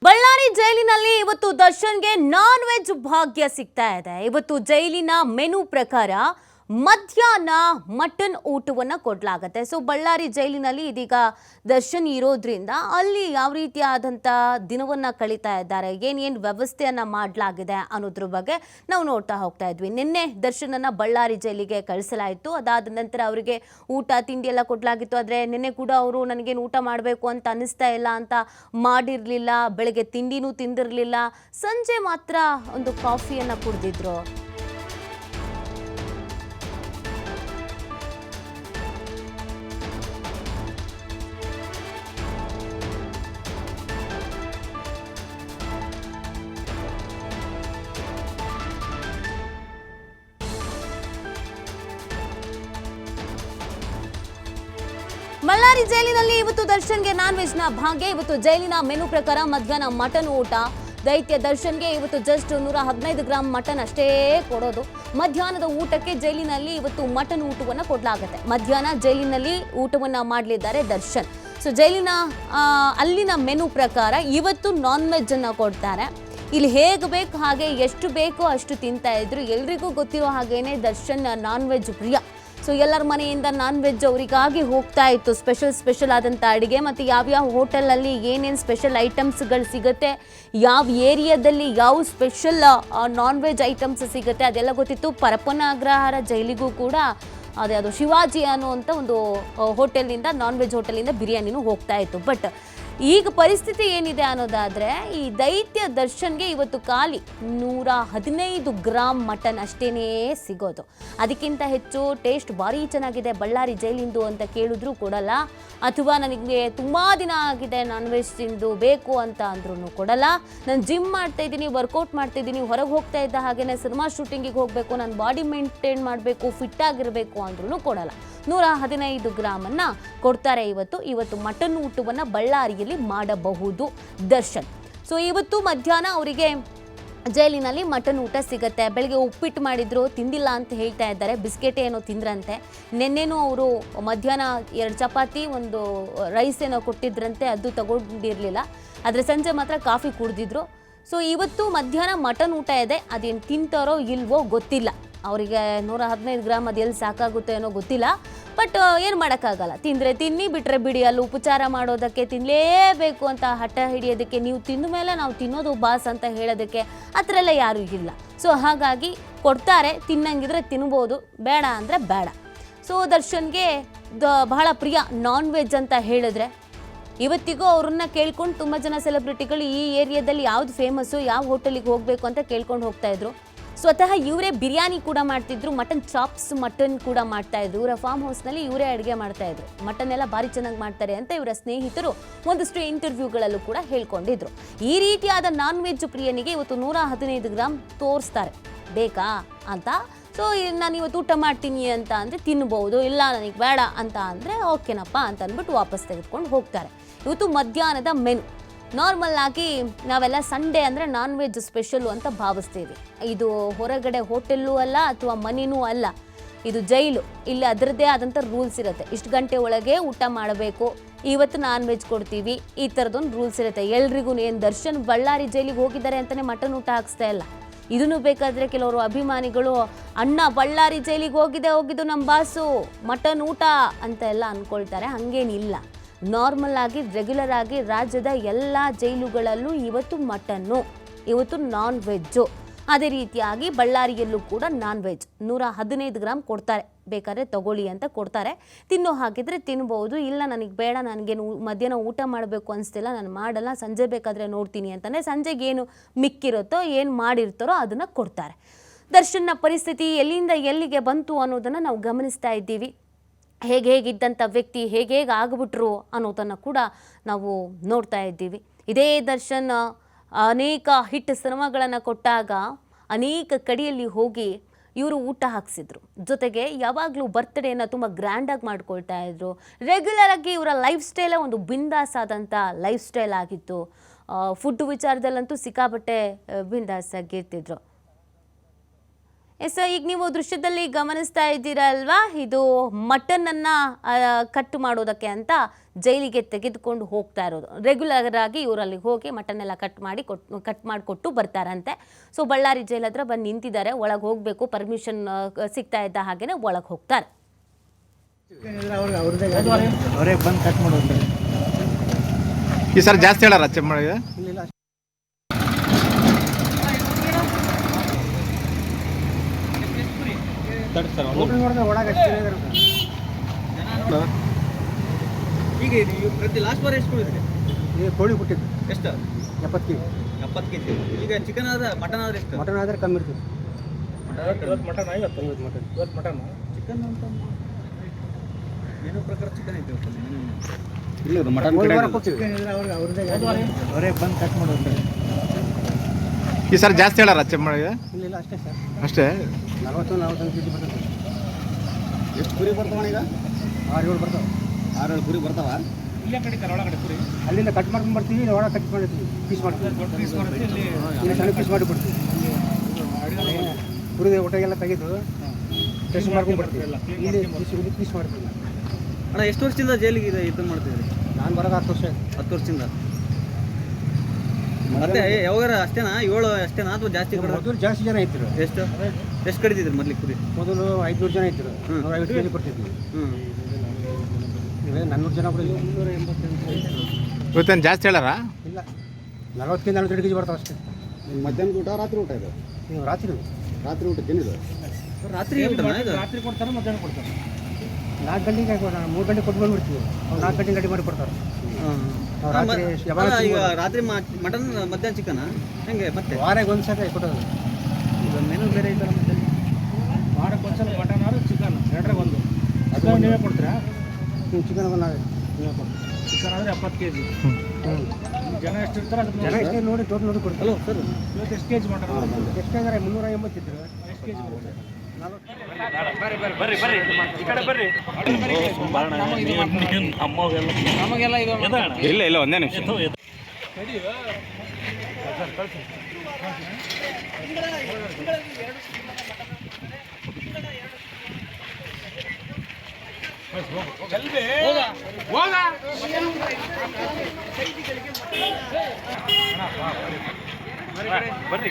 ಬಳ್ಳಾರಿ ಜೈಲಿನಲ್ಲಿ ಇವತ್ತು ದರ್ಶನ್ಗೆ ನಾನ್ ವೆಜ್ ಭಾಗ್ಯ ಸಿಗ್ತಾ ಇದೆ. ಇವತ್ತು ಜೈಲಿನ ಮೆನು ಪ್ರಕಾರ ಮಧ್ಯಾಹ್ನ ಮಟನ್ ಊಟವನ್ನು ಕೊಡಲಾಗುತ್ತೆ. ಸೊ ಬಳ್ಳಾರಿ ಜೈಲಿನಲ್ಲಿ ಇದೀಗ ದರ್ಶನ್ ಇರೋದ್ರಿಂದ ಅಲ್ಲಿ ಯಾವ ರೀತಿಯಾದಂಥ ದಿನವನ್ನು ಕಳೀತಾ ಇದ್ದಾರೆ, ಏನೇನು ವ್ಯವಸ್ಥೆಯನ್ನು ಮಾಡಲಾಗಿದೆ ಅನ್ನೋದ್ರ ಬಗ್ಗೆ ನಾವು ನೋಡ್ತಾ ಹೋಗ್ತಾ ಇದ್ವಿ. ನಿನ್ನೆ ದರ್ಶನನ್ನು ಬಳ್ಳಾರಿ ಜೈಲಿಗೆ ಕಳಿಸಲಾಯಿತು. ಅದಾದ ನಂತರ ಅವರಿಗೆ ಊಟ ತಿಂಡಿ ಎಲ್ಲ ಕೊಡಲಾಗಿತ್ತು. ಆದರೆ ನಿನ್ನೆ ಕೂಡ ಅವರು ನನಗೇನು ಊಟ ಮಾಡಬೇಕು ಅಂತ ಅನ್ನಿಸ್ತಾ ಇಲ್ಲ ಅಂತ ಮಾಡಿರಲಿಲ್ಲ. ಬೆಳಗ್ಗೆ ತಿಂಡಿನೂ ತಿಂದಿರಲಿಲ್ಲ. ಸಂಜೆ ಮಾತ್ರ ಒಂದು ಕಾಫಿಯನ್ನು ಕುಡಿದಿದ್ರು. ಬಳ್ಳಾರಿ ಜೈಲಿನಲ್ಲಿ ಇವತ್ತು ದರ್ಶನ್ಗೆ ನಾನ್ ವೆಜ್ನ ಭಾಗ್ಯ. ಇವತ್ತು ಜೈಲಿನ ಮೆನು ಪ್ರಕಾರ ಮಧ್ಯಾಹ್ನ ಮಟನ್ ಊಟ. ದೈತ್ಯ ದರ್ಶನ್ಗೆ ಇವತ್ತು ಜಸ್ಟ್ 115 ಗ್ರಾಂ ಮಟನ್ ಅಷ್ಟೇ ಕೊಡೋದು. ಮಧ್ಯಾಹ್ನದ ಊಟಕ್ಕೆ ಜೈಲಿನಲ್ಲಿ ಇವತ್ತು ಮಟನ್ ಊಟವನ್ನು ಕೊಡಲಾಗುತ್ತೆ. ಮಧ್ಯಾಹ್ನ ಜೈಲಿನಲ್ಲಿ ಊಟವನ್ನು ಮಾಡಲಿದ್ದಾರೆ ದರ್ಶನ್. ಸೊ ಜೈಲಿನ ಅಲ್ಲಿನ ಮೆನು ಪ್ರಕಾರ ಇವತ್ತು ನಾನ್ ವೆಜ್ ಅನ್ನು ಕೊಡ್ತಾರೆ. ಇಲ್ಲಿ ಹೇಗೆ ಬೇಕು ಹಾಗೆ ಎಷ್ಟು ಬೇಕೋ ಅಷ್ಟು ತಿಂತಾ ಇದ್ರು. ಎಲ್ರಿಗೂ ಗೊತ್ತಿರೋ ಹಾಗೇನೆ ದರ್ಶನ್ ನಾನ್ ವೆಜ್ ಪ್ರಿಯ. ಸೊ ಎಲ್ಲರ ಮನೆಯಿಂದ ನಾನ್ ವೆಜ್ ಅವರಿಗಾಗಿ ಹೋಗ್ತಾ ಇತ್ತು. ಸ್ಪೆಷಲ್ ಆದಂಥ ಅಡುಗೆ ಮತ್ತು ಯಾವ್ಯಾವ ಹೋಟೆಲಲ್ಲಿ ಏನೇನು ಸ್ಪೆಷಲ್ ಐಟಮ್ಸ್ಗಳು ಸಿಗುತ್ತೆ, ಯಾವ ಏರಿಯಾದಲ್ಲಿ ಯಾವ ಸ್ಪೆಷಲ್ ನಾನ್ ವೆಜ್ ಐಟಮ್ಸ್ ಸಿಗುತ್ತೆ ಅದೆಲ್ಲ ಗೊತ್ತಿತ್ತು. ಪರಪ್ಪನ ಅಗ್ರಹಾರ ಜೈಲಿಗೂ ಕೂಡ ಅದು ಶಿವಾಜಿ ಅನ್ನುವಂಥ ಒಂದು ಹೋಟೆಲಿಂದ ನಾನ್ ವೆಜ್ ಹೋಟೆಲಿಂದ ಬಿರಿಯಾನಿನೂ ಹೋಗ್ತಾ ಇತ್ತು. ಬಟ್ ಈಗ ಪರಿಸ್ಥಿತಿ ಏನಿದೆ ಅನ್ನೋದಾದರೆ ಈ ದೈತ್ಯ ದರ್ಶನ್ಗೆ ಇವತ್ತು ಖಾಲಿ 115 ಗ್ರಾಂ ಮಟನ್ ಅಷ್ಟೇನೇ ಸಿಗೋದು. ಅದಕ್ಕಿಂತ ಹೆಚ್ಚು ಟೇಸ್ಟ್ ಭಾರಿ ಚೆನ್ನಾಗಿದೆ ಬಳ್ಳಾರಿ ಜೈಲಿಂದು ಅಂತ ಕೇಳಿದ್ರು ಕೊಡಲ್ಲ. ಅಥವಾ ನನಗೆ ತುಂಬ ದಿನ ಆಗಿದೆ ನಾನ್ ವೆಜ್ ತಿಂದು ಬೇಕು ಅಂತ ಅಂದ್ರೂ ಕೊಡಲ್ಲ. ನಾನು ಜಿಮ್ ಮಾಡ್ತಾ ಇದ್ದೀನಿ, ವರ್ಕೌಟ್ ಮಾಡ್ತಾ ಇದ್ದೀನಿ, ಹೊರಗೆ ಹೋಗ್ತಾ ಇದ್ದ ಹಾಗೆಯೇ ಸಿನಿಮಾ ಶೂಟಿಂಗಿಗೆ ಹೋಗಬೇಕು, ನಾನು ಬಾಡಿ ಮೇಂಟೈನ್ ಮಾಡಬೇಕು, ಫಿಟ್ ಆಗಿರಬೇಕು ಅಂದ್ರೂ ಕೊಡಲ್ಲ. 115 ಗ್ರಾಮನ್ನು ಕೊಡ್ತಾರೆ. ಇವತ್ತು ಮಟನ್ ಊಟವನ್ನು ಬಳ್ಳಾರಿಯಲ್ಲಿ ಮಾಡಬಹುದು ದರ್ಶನ್. ಸೊ ಇವತ್ತು ಮಧ್ಯಾಹ್ನ ಅವರಿಗೆ ಜೈಲಿನಲ್ಲಿ ಮಟನ್ ಊಟ ಸಿಗುತ್ತೆ. ಬೆಳಗ್ಗೆ ಉಪ್ಪಿಟ್ಟು ಮಾಡಿದ್ರು, ತಿಂದಿಲ್ಲ ಅಂತ ಹೇಳ್ತಾ ಇದ್ದಾರೆ. ಬಿಸ್ಕೆಟ್ ಏನೋ ತಿಂದ್ರಂತೆ. ನಿನ್ನೆನೂ ಅವರು ಮಧ್ಯಾಹ್ನ 2 ಚಪಾತಿ ಒಂದು ರೈಸ್ ಏನೋ ಕೊಟ್ಟಿದ್ರಂತೆ, ಅದು ತಗೊಂಡಿರಲಿಲ್ಲ. ಆದರೆ ಸಂಜೆ ಮಾತ್ರ ಕಾಫಿ ಕುಡಿದಿದ್ರು. ಸೊ ಇವತ್ತು ಮಧ್ಯಾಹ್ನ ಮಟನ್ ಊಟ ಇದೆ. ಅದೇನು ತಿಂತಾರೋ ಇಲ್ವೋ ಗೊತ್ತಿಲ್ಲ. ಅವರಿಗೆ 115 ಗ್ರಾಮ್ ಅದು ಎಲ್ಲಿ ಸಾಕಾಗುತ್ತೋ ಏನೋ ಗೊತ್ತಿಲ್ಲ. ಬಟ್ ಏನು ಮಾಡೋಕ್ಕಾಗಲ್ಲ. ತಿಂದರೆ ತಿನ್ನಿ, ಬಿಟ್ಟರೆ ಬಿಡಿ. ಅಲ್ಲಿ ಉಪಚಾರ ಮಾಡೋದಕ್ಕೆ ತಿನ್ನಲೇಬೇಕು ಅಂತ ಹಠ ಹಿಡಿಯೋದಕ್ಕೆ, ನೀವು ತಿಂದ ಮೇಲೆ ನಾವು ತಿನ್ನೋದು ಬಾಸ್ ಅಂತ ಹೇಳೋದಕ್ಕೆ ಆ ಥರ ಎಲ್ಲ ಯಾರೂ ಇಲ್ಲ. ಸೊ ಹಾಗಾಗಿ ಕೊಡ್ತಾರೆ. ತಿನ್ನಂಗಿದ್ರೆ ತಿನ್ಬೋದು, ಬೇಡ ಅಂದರೆ ಬೇಡ. ಸೊ ದರ್ಶನ್ಗೆ ಬಹಳ ಪ್ರಿಯ ನಾನ್ ವೆಜ್ ಅಂತ ಹೇಳಿದ್ರೆ. ಇವತ್ತಿಗೂ ಅವ್ರನ್ನ ಕೇಳ್ಕೊಂಡು ತುಂಬ ಜನ ಸೆಲೆಬ್ರಿಟಿಗಳು ಈ ಏರಿಯಾದಲ್ಲಿ ಯಾವ್ದು ಫೇಮಸ್ಸು, ಯಾವ ಹೋಟೆಲಿಗೆ ಹೋಗಬೇಕು ಅಂತ ಕೇಳ್ಕೊಂಡು ಹೋಗ್ತಾಯಿದ್ರು. ಸ್ವತಃ ಇವರೇ ಬಿರಿಯಾನಿ ಕೂಡ ಮಾಡ್ತಿದ್ರು, ಮಟನ್ ಚಾಪ್ಸ್ ಮಟನ್ ಕೂಡ ಮಾಡ್ತಾಯಿದ್ರು. ಇವರ ಫಾರ್ಮ್ ಹೌಸ್ನಲ್ಲಿ ಇವರೇ ಅಡುಗೆ ಮಾಡ್ತಾಯಿದ್ರು. ಮಟನ್ ಎಲ್ಲ ಭಾರಿ ಚೆನ್ನಾಗಿ ಮಾಡ್ತಾರೆ ಅಂತ ಇವರ ಸ್ನೇಹಿತರು ಒಂದಷ್ಟು ಇಂಟರ್ವ್ಯೂಗಳಲ್ಲೂ ಕೂಡ ಹೇಳ್ಕೊಂಡಿದ್ರು. ಈ ರೀತಿಯಾದ ನಾನ್ ವೆಜ್ ಪ್ರಿಯನಿಗೆ ಇವತ್ತು 115 ಗ್ರಾಮ್ ತೋರಿಸ್ತಾರೆ ಬೇಕಾ ಅಂತ. ಸೊ ನಾನು ಇವತ್ತು ಊಟ ಮಾಡ್ತೀನಿ ಅಂತ ಅಂದರೆ ತಿನ್ಬೋದು, ಇಲ್ಲ ನನಗೆ ಬೇಡ ಅಂತ ಅಂದರೆ ಓಕೆನಪ್ಪ ಅಂತ ಅಂದ್ಬಿಟ್ಟು ವಾಪಸ್ ತೆಗೆದುಕೊಂಡು ಹೋಗ್ತಾರೆ. ಇವತ್ತು ಮಧ್ಯಾಹ್ನದ ಮೆನು ನಾರ್ಮಲ್ ಆಗಿ ನಾವೆಲ್ಲ ಸಂಡೇ ಅಂದರೆ ನಾನ್ ವೆಜ್ ಸ್ಪೆಷಲು ಅಂತ ಭಾವಿಸ್ತೀವಿ. ಇದು ಹೊರಗಡೆ ಹೋಟೆಲ್ಲೂ ಅಲ್ಲ ಅಥವಾ ಮನೆಯೂ ಅಲ್ಲ, ಇದು ಜೈಲು. ಇಲ್ಲಿ ಅದರದ್ದೇ ಆದಂಥ ರೂಲ್ಸ್ ಇರುತ್ತೆ. ಇಷ್ಟು ಗಂಟೆ ಒಳಗೆ ಊಟ ಮಾಡಬೇಕು, ಇವತ್ತು ನಾನ್ ವೆಜ್ ಕೊಡ್ತೀವಿ, ಈ ಥರದೊಂದು ರೂಲ್ಸ್ ಇರುತ್ತೆ ಎಲ್ರಿಗೂ. ಏನು ದರ್ಶನ್ ಬಳ್ಳಾರಿ ಜೈಲಿಗೆ ಹೋಗಿದ್ದಾರೆ ಅಂತಲೇ ಮಟನ್ ಊಟ ಹಾಕ್ಸ್ತಾ ಇಲ್ಲ. ಇದನ್ನು ಬೇಕಾದರೆ ಕೆಲವರು ಅಭಿಮಾನಿಗಳು ಅಣ್ಣ ಬಳ್ಳಾರಿ ಜೈಲಿಗೆ ಹೋಗಿದ್ದು ನಮ್ಮ ಬಾಸು ಮಟನ್ ಊಟ ಅಂತ ಎಲ್ಲ ಅಂದ್ಕೊಳ್ತಾರೆ. ಹಾಗೇನಿಲ್ಲ. ನಾರ್ಮಲ್ ಆಗಿ ರೆಗ್ಯುಲರ್ ಆಗಿ ರಾಜ್ಯದ ಎಲ್ಲ ಜೈಲುಗಳಲ್ಲೂ ಇವತ್ತು ಮಟನ್ನು, ಇವತ್ತು ನಾನ್ ವೆಜ್ಜು. ಅದೇ ರೀತಿಯಾಗಿ ಬಳ್ಳಾರಿಯಲ್ಲೂ ಕೂಡ ನಾನ್ ವೆಜ್ 115 ಗ್ರಾಮ್ ಕೊಡ್ತಾರೆ. ಬೇಕಾದ್ರೆ ತಗೊಳ್ಳಿ ಅಂತ ಕೊಡ್ತಾರೆ. ತಿನ್ನೋ ಹಾಕಿದರೆ ತಿನ್ಬೋದು, ಇಲ್ಲ ನನಗೆ ಬೇಡ, ನನಗೇನು ಮಧ್ಯಾಹ್ನ ಊಟ ಮಾಡಬೇಕು ಅನಿಸ್ತಿಲ್ಲ, ನಾನು ಮಾಡಲ್ಲ, ಸಂಜೆ ಬೇಕಾದರೆ ನೋಡ್ತೀನಿ ಅಂತಲೇ ಸಂಜೆಗೆ ಏನು ಮಿಕ್ಕಿರುತ್ತೋ ಏನು ಮಾಡಿರ್ತಾರೋ ಅದನ್ನು ಕೊಡ್ತಾರೆ. ದರ್ಶನ್ನ ಪರಿಸ್ಥಿತಿ ಎಲ್ಲಿಂದ ಎಲ್ಲಿಗೆ ಬಂತು ಅನ್ನೋದನ್ನು ನಾವು ಗಮನಿಸ್ತಾ ಇದ್ದೀವಿ. ಹೇಗಿದ್ದಂಥ ವ್ಯಕ್ತಿ ಹೇಗೆ ಆಗಿಬಿಟ್ರು ಅನ್ನೋದನ್ನು ಕೂಡ ನಾವು ನೋಡ್ತಾ ಇದ್ದೀವಿ. ಇದೇ ದರ್ಶನ್ ಅನೇಕ ಹಿಟ್ ಸಿನಿಮಾಗಳನ್ನು ಕೊಟ್ಟಾಗ ಅನೇಕ ಕಡೆಯಲ್ಲಿ ಹೋಗಿ ಇವರು ಊಟ ಹಾಕ್ಸಿದ್ರು. ಜೊತೆಗೆ ಯಾವಾಗಲೂ ಬರ್ತ್ಡೇನ ತುಂಬ ಗ್ರ್ಯಾಂಡಾಗಿ ಮಾಡ್ಕೊಳ್ತಾ ಇದ್ರು. ರೆಗ್ಯುಲರ್ ಆಗಿ ಇವರ ಲೈಫ್ ಸ್ಟೈಲೇ ಒಂದು ಬಿಂದಾಸ್ ಆದಂಥ ಲೈಫ್ ಸ್ಟೈಲ್ ಆಗಿತ್ತು. ಫುಡ್ ವಿಚಾರದಲ್ಲಂತೂ ಸಿಕ್ಕಾಪಟ್ಟೆ ಬಿಂದಾಸ್ ಆಗಿರ್ತಿದ್ರು. ಎಸ್, ಈಗ ನೀವು ದೃಶ್ಯದಲ್ಲಿ ಗಮನಿಸ್ತಾ ಇದ್ದೀರಲ್ವಾ, ಇದು ಮಟನನ್ನು ಕಟ್ ಮಾಡೋದಕ್ಕೆ ಅಂತ ಜೈಲಿಗೆ ತೆಗೆದುಕೊಂಡು ಹೋಗ್ತಾ ಇರೋದು. ರೆಗ್ಯುಲರ್ ಆಗಿ ಇವರಲ್ಲಿ ಹೋಗಿ ಮಟನ್ ಎಲ್ಲ ಕಟ್ ಮಾಡಿಕೊಟ್ಟು ಬರ್ತಾರಂತೆ. ಸೊ ಬಳ್ಳಾರಿ ಜೈಲ್ ಹತ್ರ ಬಂದು ನಿಂತಿದ್ದಾರೆ. ಒಳಗೆ ಹೋಗಬೇಕು, ಪರ್ಮಿಷನ್ ಸಿಗ್ತಾ ಇದ್ದ ಹಾಗೇನೆ ಒಳಗೆ ಹೋಗ್ತಾರೆ. ಅವರೇ ಬಂದು ಕಟ್ ಮಾಡೋದು. ಈ ಸರ್ ಜಾಸ್ತಿ ಹೇಳಾರ ಚೆಕ್ ಮಾಡಿದೆ. ಈಗ ಪ್ರತಿ ಲಾಸ್ಟ್ ವಾರ ಎಷ್ಟು ಕೊಡಿದ್ರಿ? ಕೋಳಿ ಕೊಟ್ಟಿದ್ದು ಎಷ್ಟು? 70 ಕೆಜಿ. ಈಗ ಚಿಕನ್ ಆದ್ರೆ ಮಟನ್ ಆದ್ರೆ ಎಷ್ಟು? ಮಟನ್ ಆದ್ರೆ ಕಮ್ಮಿ ಇರ್ತದೆ. ಮಟನ್ 50 ಮಟನ್ ಚಿಕನ್ ಅಂತ ಮೆನು ಪ್ರಕಾರ ಚಿಕನ್ ಐತೆ. ಇಲ್ಲ ಮಟನ್ ಅವರೇ ಬಂದು ಕಟ್ ಮಾಡೋದು. ಈ ಸರ್ ಜಾಸ್ತಿ ಹೇಳಾರ ಚೆಕ್ ಮಾಡಿದೆ. ಇಲ್ಲ ಅಷ್ಟೇ ಸರ್, ಅಷ್ಟೇ. 40-45 ಕೆಜಿ ಬರ್ತದೆ. ಎಷ್ಟು ಕುರಿ ಬರ್ತಾವ ಈಗ? 6-7 ಬರ್ತಾವೆ. 6-7 ಕುರಿ ಬರ್ತಾವ. ಇಲ್ಲೇ ಕಡಿತಾರೆ ಒಳಗಡೆ ಕುರಿ. ಅಲ್ಲಿಂದ ಕಟ್ ಮಾಡ್ಕೊಂಡು ಬರ್ತೀವಿ, ಒಳಗೆ ಕಟ್ ಮಾಡಿರ್ತೀವಿ, ಪೀಸ್ ಮಾಡ್ತೀವಿ. ಇಲ್ಲಿ ಸಣ್ಣ ಪೀಸ್ ಮಾಡಿ ಬಿಡ್ತೀವಿ. ಕುರಿ ಹೊಟ್ಟೆಗೆಲ್ಲ ತೆಗೆದು ಟೆಸ್ಟ್ ಮಾಡ್ಕೊಂಡು ಬರ್ತೀವಿ. ಇಲ್ಲಿ ಪೀಸ್ ಮಾಡ್ತೀವಿ. ಅಣ್ಣ ಎಷ್ಟು ವರ್ಷದಿಂದ ಜೈಲಿಗೆ ಇದನ್ನು ಮಾಡ್ತಿದ್ರಿ? ನಾನು ಬರೋದು 10 ವರ್ಷ. 10 ವರ್ಷದಿಂದ. ಮತ್ತೆ ಯಾವಾಗ ಅಷ್ಟೇನಾ? 7 ಅಷ್ಟೇನಾ ಅಥವಾ ಜಾಸ್ತಿ? ಮೊದಲು ಜಾಸ್ತಿ ಜನ ಇದ್ರು. ಎಷ್ಟು ಕಡಿತಿದ್ರು ಮೊದಲು ಕುರಿ? ಮೊದಲು 500 ಜನ ಇದ್ರು. 150 ಕೆಜಿ ಕೊಡ್ತಿದ್ವಿ. ಈಗ 400 ಜನ ಕೂಡ 388. ಇವತ್ತೇನು ಜಾಸ್ತಿ ಹೇಳಾರ? ಇಲ್ಲ, 40-42 ಕೆಜಿ ಬರ್ತಾವೆ ಅಷ್ಟೇ. ಮಧ್ಯಾಹ್ನದ ಊಟ ರಾತ್ರಿ ಊಟ ಇದು? ನೀವು ರಾತ್ರಿ ಊಟ ಏನಿದೆ? ರಾತ್ರಿ ರಾತ್ರಿ ಕೊಡ್ತಾರೆ, ಮಧ್ಯಾಹ್ನ ಕೊಡ್ತಾರೆ. 4 ಗಂಟೆಗೆ 3 ಗಂಟೆ ಕೊಟ್ಟು ಬಂದ್ಬಿಡ್ತೀವಿ. 4 ಗಂಟೆ ರೆಡಿ ಮಾಡಿ ಕೊಡ್ತಾರೆ. ಈಗ ರಾತ್ರಿ ಮಟನ್, ಮಧ್ಯಾಹ್ನ ಚಿಕನ್ ಹೆಂಗೆ? ಮತ್ತೆ ವಾರಕ್ಕೆ ಒಂದು ಸಲ ಕೊಟ್ಟೋದು. ಈಗ ಮೆನು ಬೇರೆ ಐತಲ್ಲ. ಮತ್ತೆ ವಾರಕ್ಕೆ ಒಂದು ಸಲ ಮಟನ್ ಆದ್ರೆ ಚಿಕನ್, 2ರಾಗ 1. ಅದು ನೀವೇ ಕೊಡ್ತೀರಾ? ಚಿಕನ್ ನಾವೇ ನೀವೇ ಕೊಡ್ತೀವಿ. ಚಿಕನ್ ಆದರೆ 70 ಕೆಜಿ. ಜನ ಎಷ್ಟು ಇರ್ತಾರೆ ಅದಕ್ಕೆ ಜನ ಎಷ್ಟು ನೋಡಿ ಟೋಟಲ್ ನೋಡಿ ಕೊಡ್ತೀವಿ. ಹಲೋ ಸರ್, ಇವತ್ತು ಎಷ್ಟು ಕೆಜಿ ಮಟನ್? ಎಷ್ಟು ಅಂದರೆ 380 ಇದ್ರು. ಎಷ್ಟು ಕೆಜಿ ಬರುತ್ತೆ? 40. ಬರ್ರಿ ಈ ಕಡೆ ಬರ್ರಿ. ನಮಗೆಲ್ಲ ಇಲ್ಲ ಇಲ್ಲ, ಒಂದೇ ನಿಮಿಷ. ಬರ್ರಿ